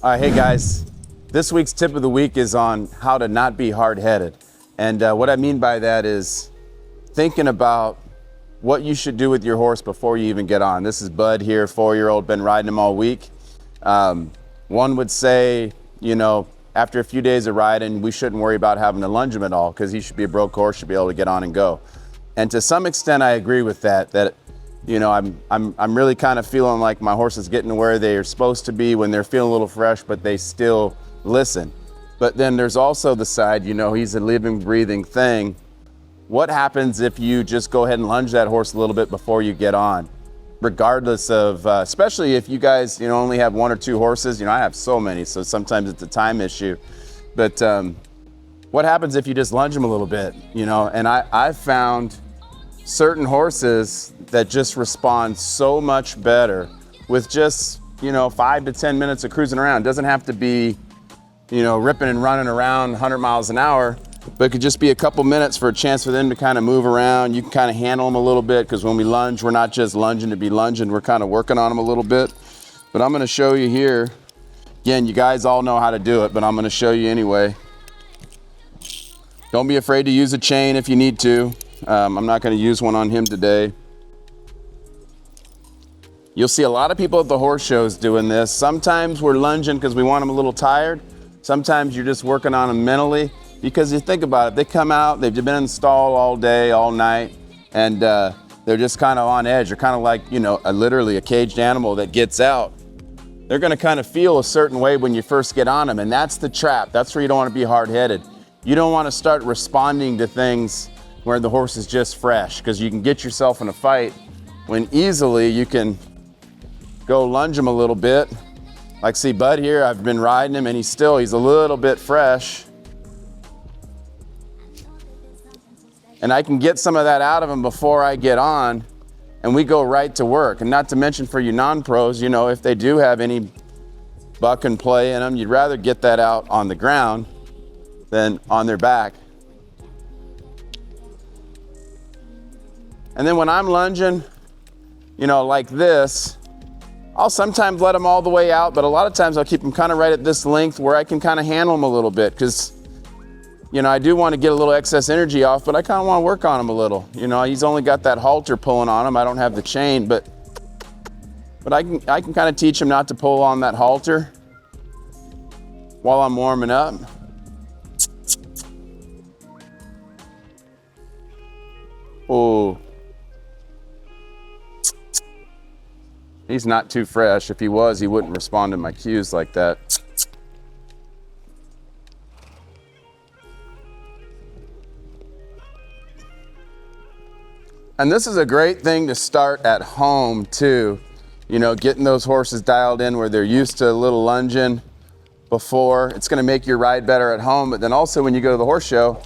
Hey guys, this week's tip of the week is on how to not be hard-headed. And what I mean by that is thinking about what you should do with your horse before you even get on. This is Bud here, 4-year-old, been riding him all week. One would say, after a few days of riding, we shouldn't worry about having to lunge him at all because he should be a broke horse, should be able to get on and go. And to some extent, I agree with that, I'm really kind of feeling like my horse is getting to where they are supposed to be when they're feeling a little fresh, but they still listen. But then there's also the side, he's a living, breathing thing. What happens if you just go ahead and lunge that horse a little bit before you get on? Regardless of, especially if you guys, only have 1 or 2 horses. I have so many, so sometimes it's a time issue. But what happens if you just lunge them a little bit, And I've found certain horses that just respond so much better with just, 5 to 10 minutes of cruising around. It doesn't have to be, ripping and running around 100 miles an hour, but it could just be a couple minutes for a chance for them to kind of move around. You can kind of handle them a little bit because when we lunge, we're not just lunging to be lunging, we're kind of working on them a little bit. But I'm gonna show you here. Again, you guys all know how to do it, but I'm gonna show you anyway. Don't be afraid to use a chain if you need to. I'm not gonna use one on him today. You'll see a lot of people at the horse shows doing this. Sometimes we're lunging because we want them a little tired. Sometimes you're just working on them mentally because you think about it, they come out, they've been in the stall all day, all night, and they're just kind of on edge. They're kind of like, literally a caged animal that gets out. They're gonna kind of feel a certain way when you first get on them, and that's the trap. That's where you don't wanna be hard-headed. You don't wanna start responding to things where the horse is just fresh, because you can get yourself in a fight when easily you can go lunge him a little bit. Like see Bud here, I've been riding him and he's a little bit fresh. And I can get some of that out of him before I get on and we go right to work. And not to mention for you non-pros, if they do have any buck and play in them, you'd rather get that out on the ground than on their back. And then when I'm lunging, like this, I'll sometimes let them all the way out, but a lot of times I'll keep them kind of right at this length where I can kind of handle them a little bit because, I do want to get a little excess energy off, but I kind of want to work on him a little. He's only got that halter pulling on him. I don't have the chain, but I can kind of teach him not to pull on that halter while I'm warming up. Oh. He's not too fresh. If he was, he wouldn't respond to my cues like that. And this is a great thing to start at home too. Getting those horses dialed in where they're used to a little lunging before. It's gonna make your ride better at home, but then also when you go to the horse show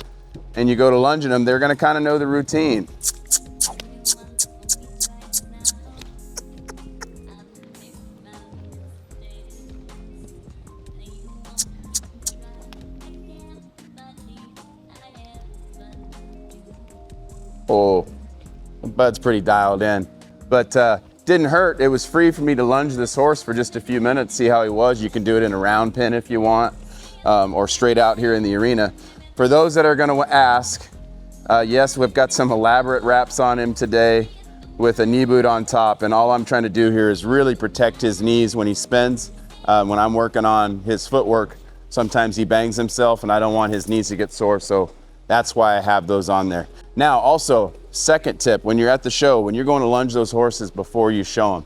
and you go to lunging them, they're gonna kind of know the routine. Oh, Bud's pretty dialed in, but didn't hurt. It was free for me to lunge this horse for just a few minutes, see how he was. You can do it in a round pen if you want, or straight out here in the arena. For those that are gonna ask, yes, we've got some elaborate wraps on him today with a knee boot on top, and all I'm trying to do here is really protect his knees when he spins. When I'm working on his footwork, sometimes he bangs himself and I don't want his knees to get sore, so that's why I have those on there. Now, also, second tip, when you're at the show, when you're going to lunge those horses before you show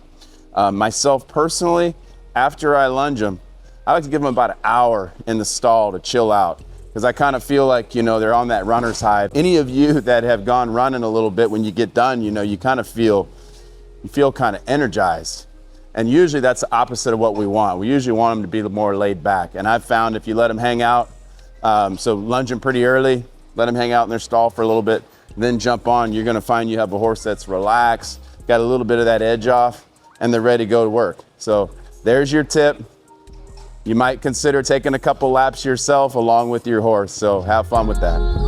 them. Myself personally, after I lunge them, I like to give them about an hour in the stall to chill out because I kind of feel like, they're on that runner's high. Any of you that have gone running a little bit, when you get done, you kind of feel kind of energized. And usually that's the opposite of what we want. We usually want them to be more laid back. And I've found if you let them hang out, so lunge them pretty early, let them hang out in their stall for a little bit, then jump on, you're gonna find you have a horse that's relaxed, got a little bit of that edge off, and they're ready to go to work. So there's your tip. You might consider taking a couple laps yourself along with your horse, so have fun with that.